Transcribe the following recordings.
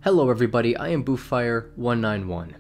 Hello everybody, I am Boofire191.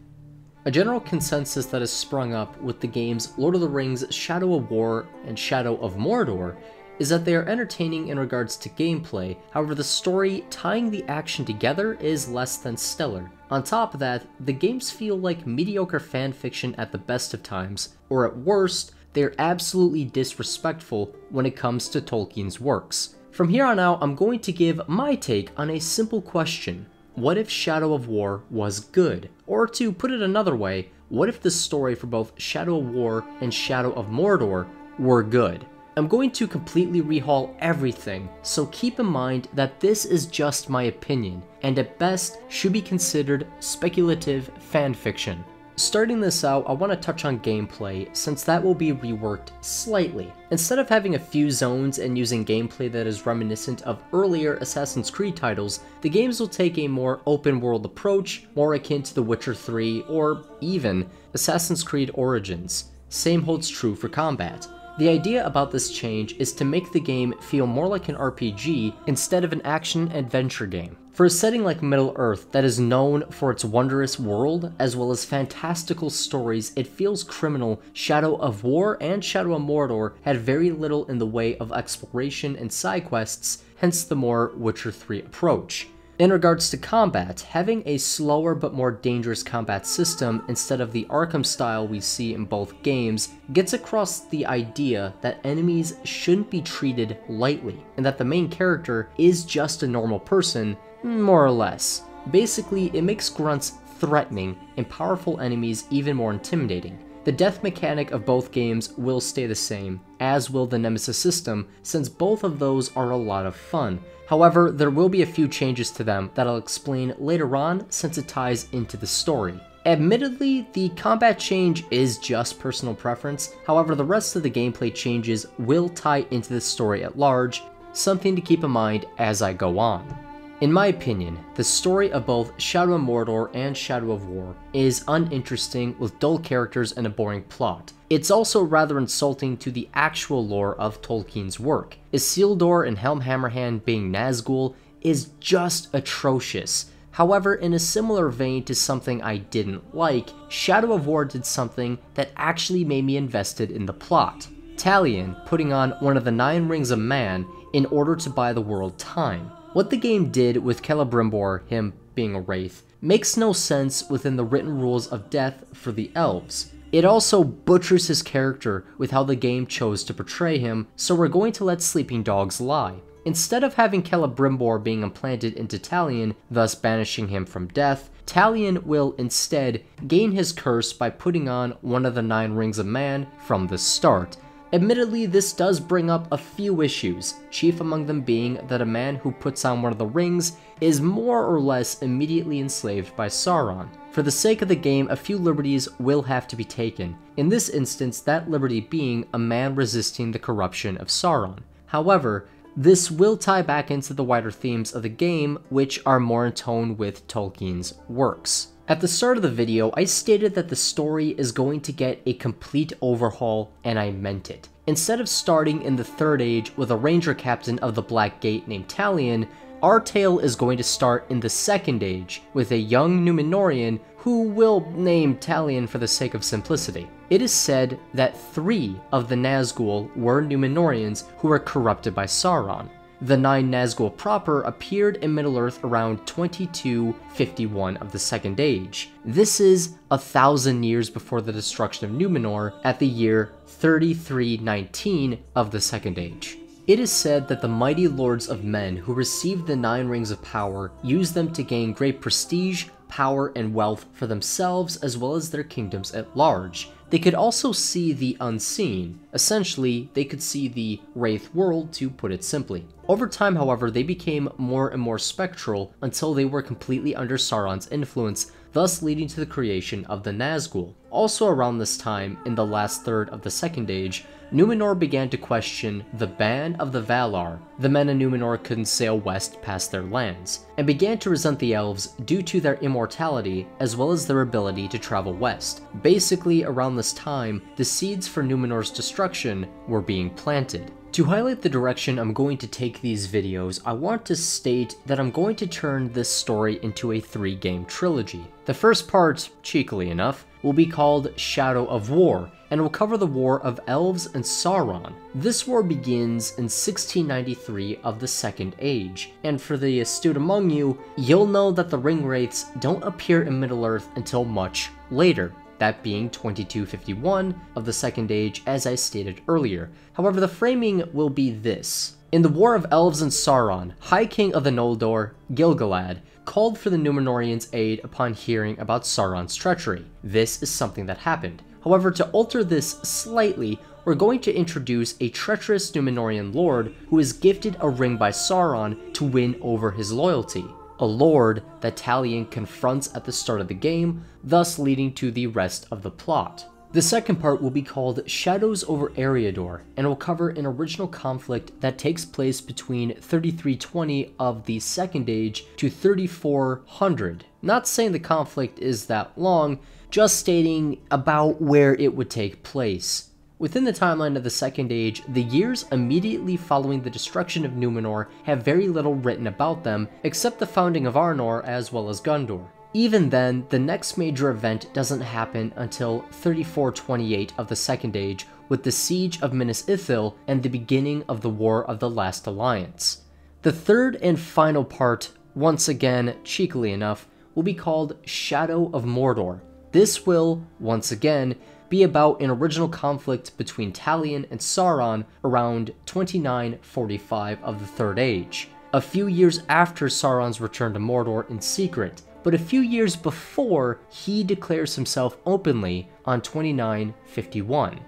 A general consensus that has sprung up with the games Lord of the Rings Shadow of War and Shadow of Mordor is that they are entertaining in regards to gameplay, however the story tying the action together is less than stellar. On top of that, the games feel like mediocre fanfiction at the best of times, or at worst, they are absolutely disrespectful when it comes to Tolkien's works. From here on out, I'm going to give my take on a simple question. What if Shadow of War was good? Or to put it another way, what if the story for both Shadow of War and Shadow of Mordor were good? I'm going to completely rehaul everything, so keep in mind that this is just my opinion, and at best should be considered speculative fanfiction. Starting this out, I want to touch on gameplay, since that will be reworked slightly. Instead of having a few zones and using gameplay that is reminiscent of earlier Assassin's Creed titles, the games will take a more open-world approach, more akin to The Witcher 3 or even Assassin's Creed Origins. Same holds true for combat. The idea about this change is to make the game feel more like an RPG instead of an action-adventure game. For a setting like Middle-earth that is known for its wondrous world, as well as fantastical stories, it feels criminal Shadow of War and Shadow of Mordor had very little in the way of exploration and side quests, hence the more Witcher 3 approach. In regards to combat, having a slower but more dangerous combat system instead of the Arkham style we see in both games gets across the idea that enemies shouldn't be treated lightly, and that the main character is just a normal person, more or less. Basically, it makes grunts threatening and powerful enemies even more intimidating. The death mechanic of both games will stay the same, as will the nemesis system, since both of those are a lot of fun. However, there will be a few changes to them that I'll explain later on since it ties into the story. Admittedly, the combat change is just personal preference, however the rest of the gameplay changes will tie into the story at large, something to keep in mind as I go on. In my opinion, the story of both Shadow of Mordor and Shadow of War is uninteresting with dull characters and a boring plot. It's also rather insulting to the actual lore of Tolkien's work. Isildur and Helm Hammerhand being Nazgul is just atrocious. However, in a similar vein to something I didn't like, Shadow of War did something that actually made me invested in the plot. Talion putting on one of the 9 rings of man in order to buy the world time. What the game did with Celebrimbor, him being a wraith, makes no sense within the written rules of death for the elves. It also butchers his character with how the game chose to portray him, so we're going to let sleeping dogs lie. Instead of having Celebrimbor being implanted into Talion, thus banishing him from death, Talion will instead gain his curse by putting on one of the 9 rings of man from the start. Admittedly, this does bring up a few issues, chief among them being that a man who puts on one of the rings is more or less immediately enslaved by Sauron. For the sake of the game, a few liberties will have to be taken, in this instance that liberty being a man resisting the corruption of Sauron. However, this will tie back into the wider themes of the game, which are more in tone with Tolkien's works. At the start of the video, I stated that the story is going to get a complete overhaul, and I meant it. Instead of starting in the Third Age with a ranger captain of the Black Gate named Talion, our tale is going to start in the Second Age with a young Númenórean who we'll name Talion for the sake of simplicity. It is said that 3 of the Nazgul were Númenóreans who were corrupted by Sauron. The 9 Nazgul proper appeared in Middle-earth around 2251 of the Second Age. This is 1,000 years before the destruction of Númenor at the year 3319 of the Second Age. It is said that the mighty lords of men who received the 9 rings of power used them to gain great prestige, power, and wealth for themselves as well as their kingdoms at large. They could also see the unseen. Essentially, they could see the Wraith world, to put it simply. Over time, however, they became more and more spectral until they were completely under Sauron's influence, thus leading to the creation of the Nazgul. Also around this time, in the last third of the Second Age, Númenor began to question the ban of the Valar. The men of Númenor couldn't sail west past their lands, and began to resent the elves due to their immortality as well as their ability to travel west. Basically, around this time, the seeds for Númenor's destruction were being planted. To highlight the direction I'm going to take these videos, I want to state that I'm going to turn this story into a 3-game trilogy. The first part, cheekily enough, will be called Shadow of War, and will cover the War of Elves and Sauron. This war begins in 1693 of the Second Age, and for the astute among you, you'll know that the Ring Wraiths don't appear in Middle-earth until much later, that being 2251 of the Second Age, as I stated earlier. However, the framing will be this. In the War of Elves and Sauron, High King of the Noldor, Gil-galad, called for the Númenóreans' aid upon hearing about Sauron's treachery. This is something that happened. However, to alter this slightly, we're going to introduce a treacherous Númenórean lord who is gifted a ring by Sauron to win over his loyalty. A lord that Talion confronts at the start of the game, thus leading to the rest of the plot. The second part will be called Shadows over Eriador, and will cover an original conflict that takes place between 3320 of the Second Age to 3400. Not saying the conflict is that long, just stating about where it would take place. Within the timeline of the Second Age, the years immediately following the destruction of Númenor have very little written about them, except the founding of Arnor as well as Gondor. Even then, the next major event doesn't happen until 3428 of the Second Age, with the Siege of Minas Ithil and the beginning of the War of the Last Alliance. The third and final part, once again, cheekily enough, will be called Shadow of Mordor. This will, once again, be about an original conflict between Talion and Sauron around 2945 of the Third Age, a few years after Sauron's return to Mordor in secret, but a few years before he declares himself openly on 2951.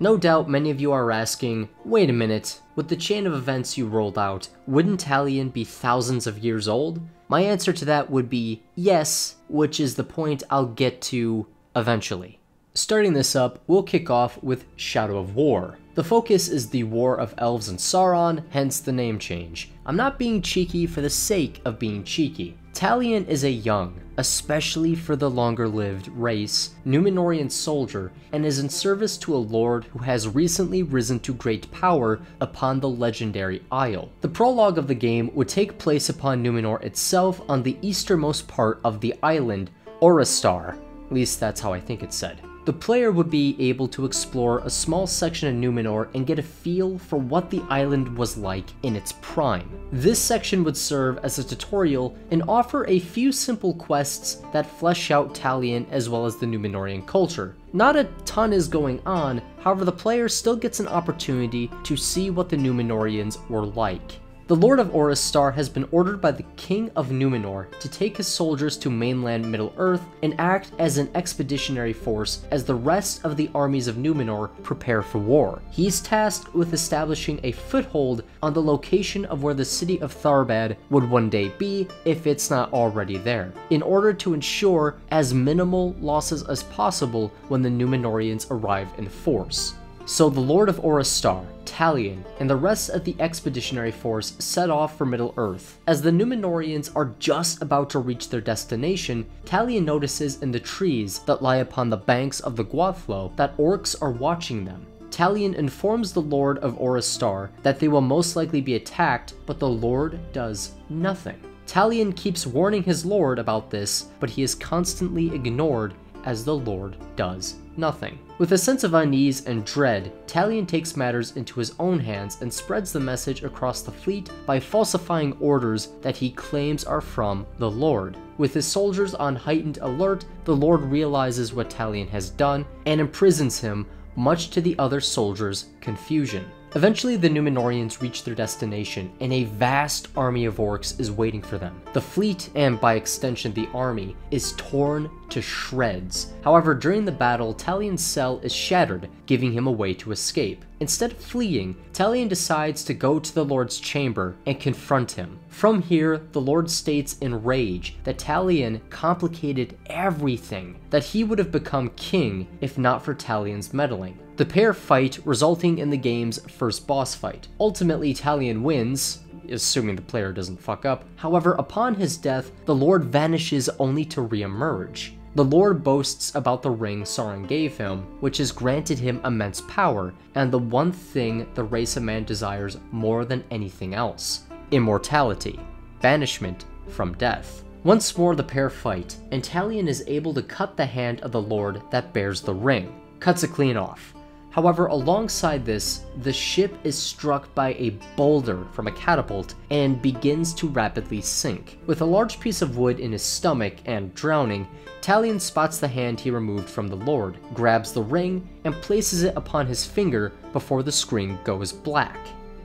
No doubt many of you are asking, wait a minute, with the chain of events you rolled out, wouldn't Talion be thousands of years old? My answer to that would be yes, which is the point I'll get to eventually. Starting this up, we'll kick off with Shadow of War. The focus is the War of Elves and Sauron, hence the name change. I'm not being cheeky for the sake of being cheeky. Talion is a young, especially for the longer-lived race, Númenórean soldier, and is in service to a lord who has recently risen to great power upon the legendary Isle. The prologue of the game would take place upon Númenor itself on the easternmost part of the island, Orostar. At least that's how I think it's said. The player would be able to explore a small section of Númenor and get a feel for what the island was like in its prime. This section would serve as a tutorial and offer a few simple quests that flesh out Talion as well as the Númenórean culture. Not a ton is going on, however the player still gets an opportunity to see what the Númenóreans were like. The Lord of Orostar has been ordered by the King of Númenor to take his soldiers to mainland Middle-earth and act as an expeditionary force as the rest of the armies of Númenor prepare for war. He's tasked with establishing a foothold on the location of where the city of Tharbad would one day be if it's not already there, in order to ensure as minimal losses as possible when the Númenóreans arrive in force. So the Lord of Orostar, Talion, and the rest of the expeditionary force set off for Middle-earth. As the Númenóreans are just about to reach their destination, Talion notices in the trees that lie upon the banks of the Gwathlo that orcs are watching them. Talion informs the Lord of Orostar that they will most likely be attacked, but the Lord does nothing. Talion keeps warning his Lord about this, but he is constantly ignored as the Lord does nothing. With a sense of unease and dread, Talion takes matters into his own hands and spreads the message across the fleet by falsifying orders that he claims are from the Lord. With his soldiers on heightened alert, the Lord realizes what Talion has done and imprisons him, much to the other soldiers' confusion. Eventually, the Númenóreans reach their destination, and a vast army of orcs is waiting for them. The fleet, and by extension the army, is torn to shreds. However, during the battle, Talion's cell is shattered, giving him a way to escape. Instead of fleeing, Talion decides to go to the Lord's chamber and confront him. From here, the Lord states in rage that Talion complicated everything, that he would have become king if not for Talion's meddling. The pair fight, resulting in the game's first boss fight. Ultimately, Talion wins, assuming the player doesn't fuck up. However, upon his death, the Lord vanishes only to re-emerge. The Lord boasts about the ring Sauron gave him, which has granted him immense power, and the one thing the race of man desires more than anything else: immortality, banishment from death. Once more the pair fight, and Talion is able to cut the hand of the Lord that bears the ring, cuts it clean off. However, alongside this, the ship is struck by a boulder from a catapult and begins to rapidly sink. With a large piece of wood in his stomach and drowning, Talion spots the hand he removed from the Lord, grabs the ring, and places it upon his finger before the screen goes black.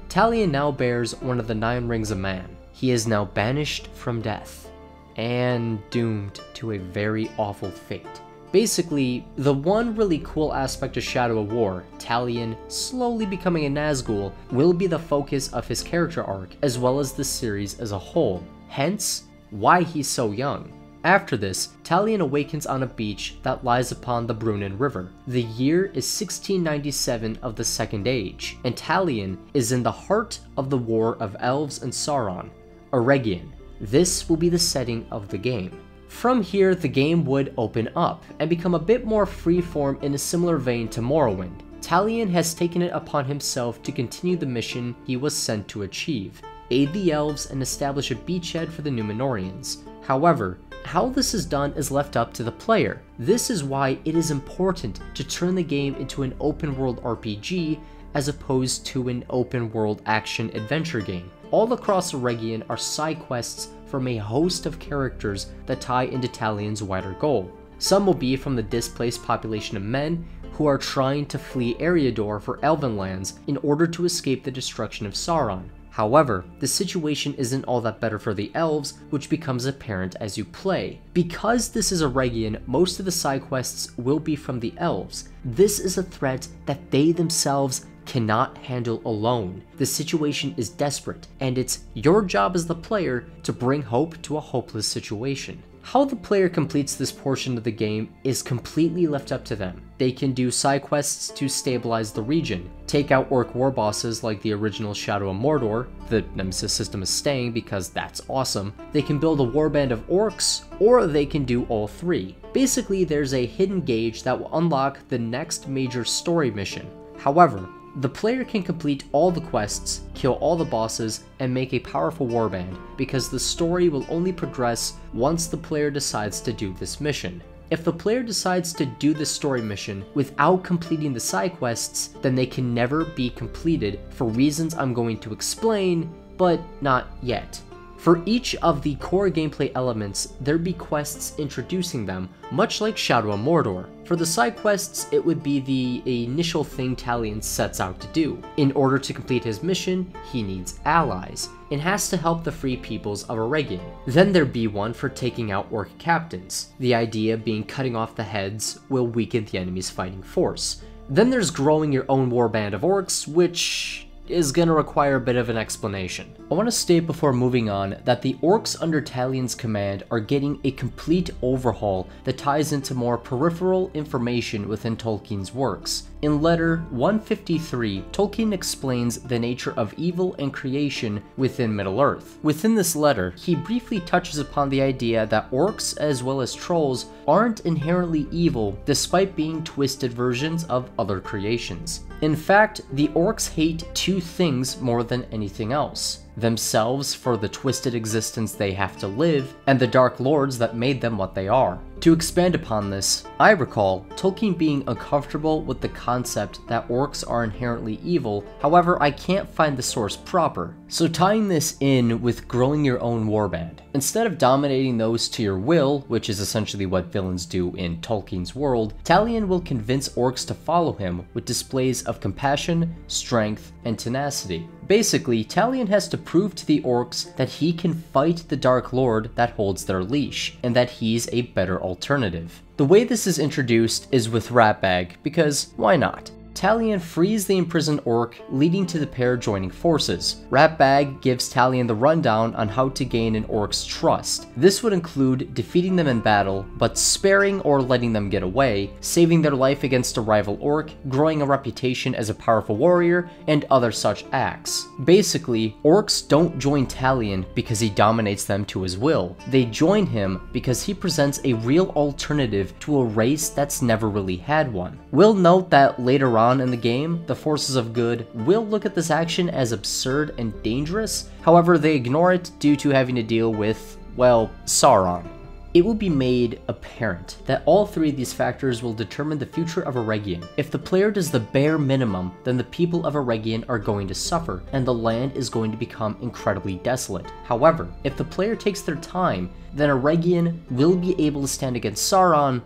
Talion now bears one of the 9 rings of man. He is now banished from death, and doomed to a very awful fate. Basically, the one really cool aspect of Shadow of War, Talion slowly becoming a Nazgul, will be the focus of his character arc, as well as the series as a whole, hence why he's so young. After this, Talion awakens on a beach that lies upon the Brunnen River. The year is 1697 of the Second Age, and Talion is in the heart of the War of Elves and Sauron, Eregion. This will be the setting of the game. From here, the game would open up, and become a bit more freeform in a similar vein to Morrowind. Talion has taken it upon himself to continue the mission he was sent to achieve: aid the elves and establish a beachhead for the Númenóreans. However, how this is done is left up to the player. This is why it is important to turn the game into an open world RPG as opposed to an open world action adventure game. All across Eregion are side quests from a host of characters that tie into Talion's wider goal. Some will be from the displaced population of men who are trying to flee Eriador for Elven lands in order to escape the destruction of Sauron. However, the situation isn't all that better for the elves, which becomes apparent as you play. Because this is Eregion, most of the side quests will be from the elves. This is a threat that they themselves cannot handle alone. The situation is desperate, and it's your job as the player to bring hope to a hopeless situation. How the player completes this portion of the game is completely left up to them. They can do side quests to stabilize the region, take out orc war bosses like the original Shadow of Mordor. The nemesis system is staying because that's awesome. They can build a warband of orcs, or they can do all 3. Basically, there's a hidden gauge that will unlock the next major story mission. However, the player can complete all the quests, kill all the bosses, and make a powerful warband, because the story will only progress once the player decides to do this mission. If the player decides to do this story mission without completing the side quests, then they can never be completed for reasons I'm going to explain, but not yet. For each of the core gameplay elements, there'd be quests introducing them, much like Shadow of Mordor. For the side quests, it would be the initial thing Talion sets out to do. In order to complete his mission, he needs allies, and has to help the free peoples of Eregion. Then there'd be one for taking out orc captains, the idea being cutting off the heads will weaken the enemy's fighting force. Then there's growing your own warband of orcs, which is gonna require a bit of an explanation. I want to state before moving on that the orcs under Talion's command are getting a complete overhaul that ties into more peripheral information within Tolkien's works. In letter 153, Tolkien explains the nature of evil and creation within Middle-earth. Within this letter, he briefly touches upon the idea that orcs as well as trolls aren't inherently evil despite being twisted versions of other creations. In fact, the orcs hate 2 things more than anything else: themselves for the twisted existence they have to live, and the Dark Lords that made them what they are. To expand upon this, I recall Tolkien being uncomfortable with the concept that orcs are inherently evil, however I can't find the source proper. So tying this in with growing your own warband, instead of dominating those to your will, which is essentially what villains do in Tolkien's world, Talion will convince orcs to follow him with displays of compassion, strength, and tenacity. Basically, Talion has to prove to the orcs that he can fight the Dark Lord that holds their leash, and that he's a better alternative. The way this is introduced is with Ratbag, because why not? Talion frees the imprisoned orc, leading to the pair joining forces. Ratbag gives Talion the rundown on how to gain an orc's trust. This would include defeating them in battle, but sparing or letting them get away, saving their life against a rival orc, growing a reputation as a powerful warrior, and other such acts. Basically, orcs don't join Talion because he dominates them to his will. They join him because he presents a real alternative to a race that's never really had one. We'll note that later on in the game, the forces of good will look at this action as absurd and dangerous, however they ignore it due to having to deal with, well, Sauron. It will be made apparent that all three of these factors will determine the future of Eregion. If the player does the bare minimum, then the people of Eregion are going to suffer, and the land is going to become incredibly desolate. However, if the player takes their time, then Eregion will be able to stand against Sauron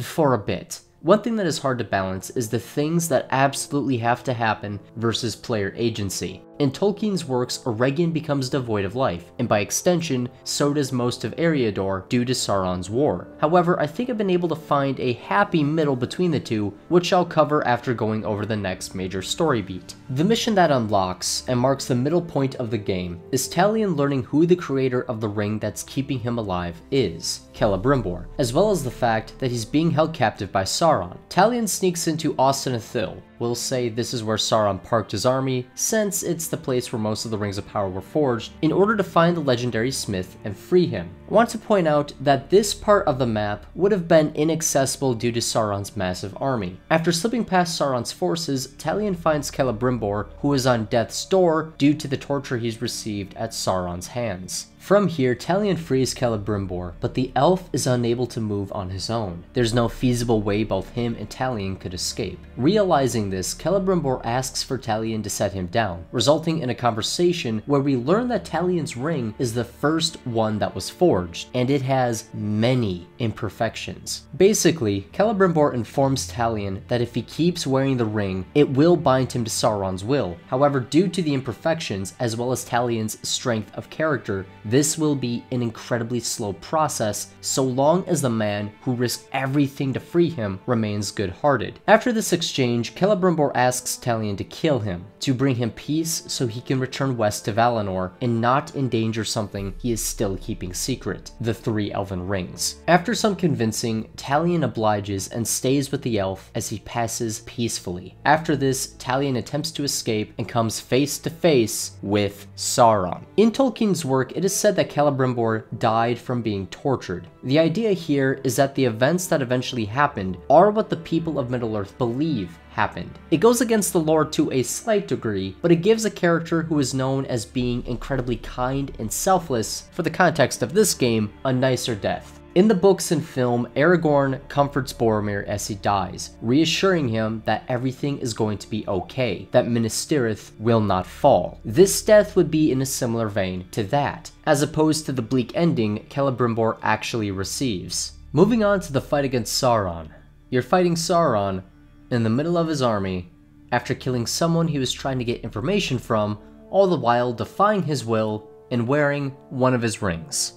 for a bit. One thing that is hard to balance is the things that absolutely have to happen versus player agency. In Tolkien's works, Eregion becomes devoid of life, and by extension, so does most of Eriador due to Sauron's war. However, I think I've been able to find a happy middle between the two, which I'll cover after going over the next major story beat. The mission that unlocks, and marks the middle point of the game, is Talion learning who the creator of the ring that's keeping him alive is, Celebrimbor, as well as the fact that he's being held captive by Sauron. Talion sneaks into Ostinithil. We'll say this is where Sauron parked his army, since it's the place where most of the Rings of Power were forged, in order to find the legendary smith and free him. I want to point out that this part of the map would have been inaccessible due to Sauron's massive army. After slipping past Sauron's forces, Talion finds Celebrimbor, who is on death's door due to the torture he's received at Sauron's hands. From here, Talion frees Celebrimbor, but the elf is unable to move on his own. There's no feasible way both him and Talion could escape. Realizing this, Celebrimbor asks for Talion to set him down, resulting in a conversation where we learn that Talion's ring is the first one that was forged, and it has many imperfections. Basically, Celebrimbor informs Talion that if he keeps wearing the ring, it will bind him to Sauron's will. However, due to the imperfections, as well as Talion's strength of character, this will be an incredibly slow process, so long as the man who risked everything to free him remains good-hearted. After this exchange, Celebrimbor asks Talion to kill him, to bring him peace so he can return west to Valinor and not endanger something he is still keeping secret, the 3 elven rings. After some convincing, Talion obliges and stays with the elf as he passes peacefully. After this, Talion attempts to escape and comes face to face with Sauron. In Tolkien's work, it is said that Celebrimbor died from being tortured. The idea here is that the events that eventually happened are what the people of Middle-earth believe happened. It goes against the lore to a slight degree, but it gives a character who is known as being incredibly kind and selfless, for the context of this game, a nicer death. In the books and film, Aragorn comforts Boromir as he dies, reassuring him that everything is going to be okay, that Minas Tirith will not fall. This death would be in a similar vein to that, as opposed to the bleak ending Celebrimbor actually receives. Moving on to the fight against Sauron. You're fighting Sauron in the middle of his army, after killing someone he was trying to get information from, all the while defying his will and wearing one of his rings.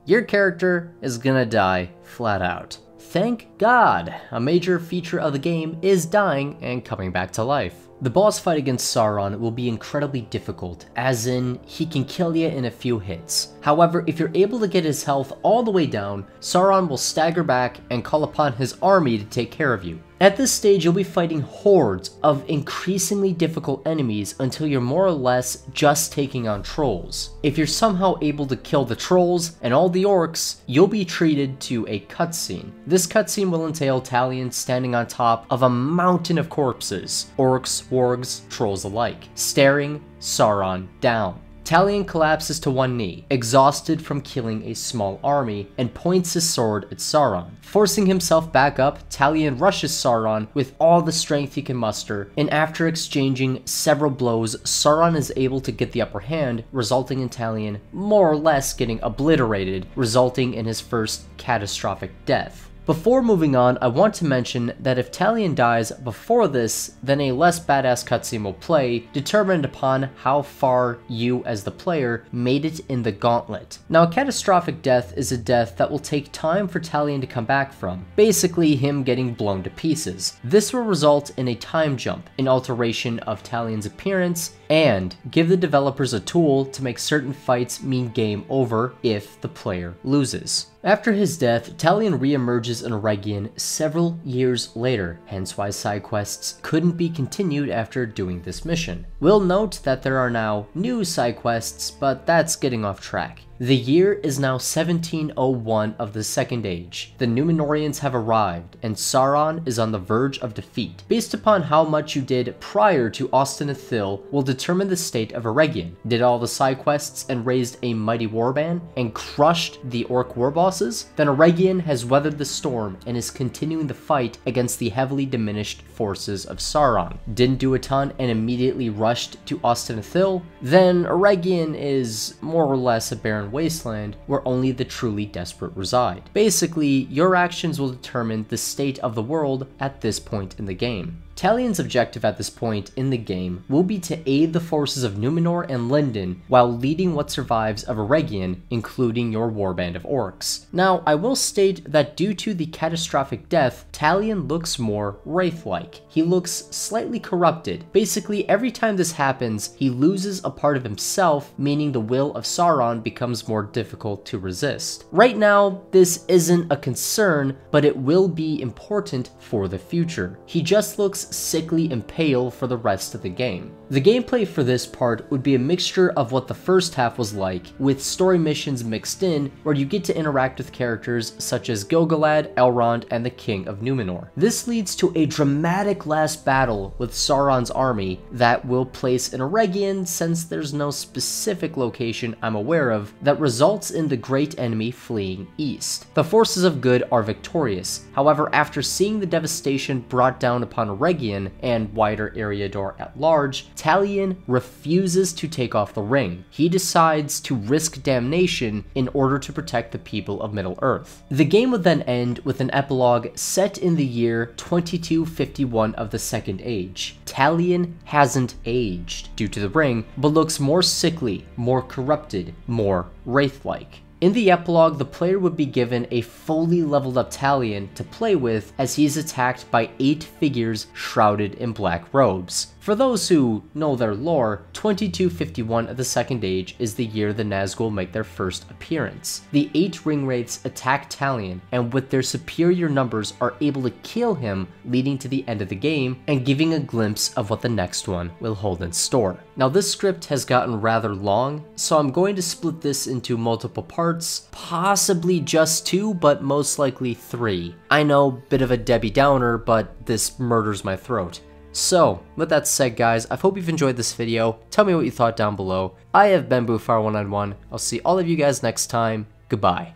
Your character is gonna die flat out. Thank God, a major feature of the game is dying and coming back to life. The boss fight against Sauron will be incredibly difficult, as in, he can kill you in a few hits. However, if you're able to get his health all the way down, Sauron will stagger back and call upon his army to take care of you. At this stage, you'll be fighting hordes of increasingly difficult enemies until you're more or less just taking on trolls. If you're somehow able to kill the trolls and all the orcs, you'll be treated to a cutscene. This cutscene will entail Talion standing on top of a mountain of corpses, orcs, wargs, trolls alike, staring Sauron down. Talion collapses to one knee, exhausted from killing a small army, and points his sword at Sauron. Forcing himself back up, Talion rushes Sauron with all the strength he can muster, and after exchanging several blows, Sauron is able to get the upper hand, resulting in Talion more or less getting obliterated, resulting in his first catastrophic death. Before moving on, I want to mention that if Talion dies before this, then a less badass cutscene will play, determined upon how far you as the player made it in the gauntlet. Now, a catastrophic death is a death that will take time for Talion to come back from, basically him getting blown to pieces. This will result in a time jump, an alteration of Talion's appearance, and give the developers a tool to make certain fights mean game over if the player loses. After his death, Talion re-emerges in Eregion several years later, hence why side quests couldn't be continued after doing this mission. We'll note that there are now new side quests, but that's getting off track. The year is now 1701 of the Second Age. The Númenóreans have arrived, and Sauron is on the verge of defeat. Based upon how much you did prior to Ostinithil will determine the state of Eregion. Did all the side quests and raised a mighty warband and crushed the orc war bosses? Then Eregion has weathered the storm and is continuing the fight against the heavily diminished forces of Sauron. Didn't do a ton and immediately rushed to Ostinithil? Then Eregion is more or less a barren wasteland where only the truly desperate reside. Basically, your actions will determine the state of the world at this point in the game. Talion's objective at this point in the game will be to aid the forces of Númenor and Lindon while leading what survives of Eregion, including your warband of orcs. Now, I will state that due to the catastrophic death, Talion looks more Wraith-like. He looks slightly corrupted. Basically, every time this happens, he loses a part of himself, meaning the will of Sauron becomes more difficult to resist. Right now, this isn't a concern, but it will be important for the future. He just looks sickly and pale for the rest of the game. The gameplay for this part would be a mixture of what the first half was like, with story missions mixed in, where you get to interact with characters such as Gil-galad, Elrond, and the King of Númenor. This leads to a dramatic last battle with Sauron's army that will place in Eregion, since there's no specific location I'm aware of, that results in the great enemy fleeing east. The forces of good are victorious. However, after seeing the devastation brought down upon Eregion and wider Eriador at large, Talion refuses to take off the ring. He decides to risk damnation in order to protect the people of Middle-earth. The game would then end with an epilogue set in the year 2251 of the Second Age. Talion hasn't aged due to the ring, but looks more sickly, more corrupted, more Wraith-like. In the epilogue, the player would be given a fully leveled up Talion to play with as he is attacked by 8 figures shrouded in black robes. For those who know their lore, 2251 of the Second Age is the year the Nazgul make their first appearance. The 8 ring wraiths attack Talion, and with their superior numbers are able to kill him, leading to the end of the game and giving a glimpse of what the next one will hold in store. Now, this script has gotten rather long, so I'm going to split this into multiple parts, possibly just 2, but most likely 3. I know, bit of a Debbie Downer, but this murders my throat. So, with that said guys, I hope you've enjoyed this video. Tell me what you thought down below. I have been Boofire191. I'll see all of you guys next time. Goodbye.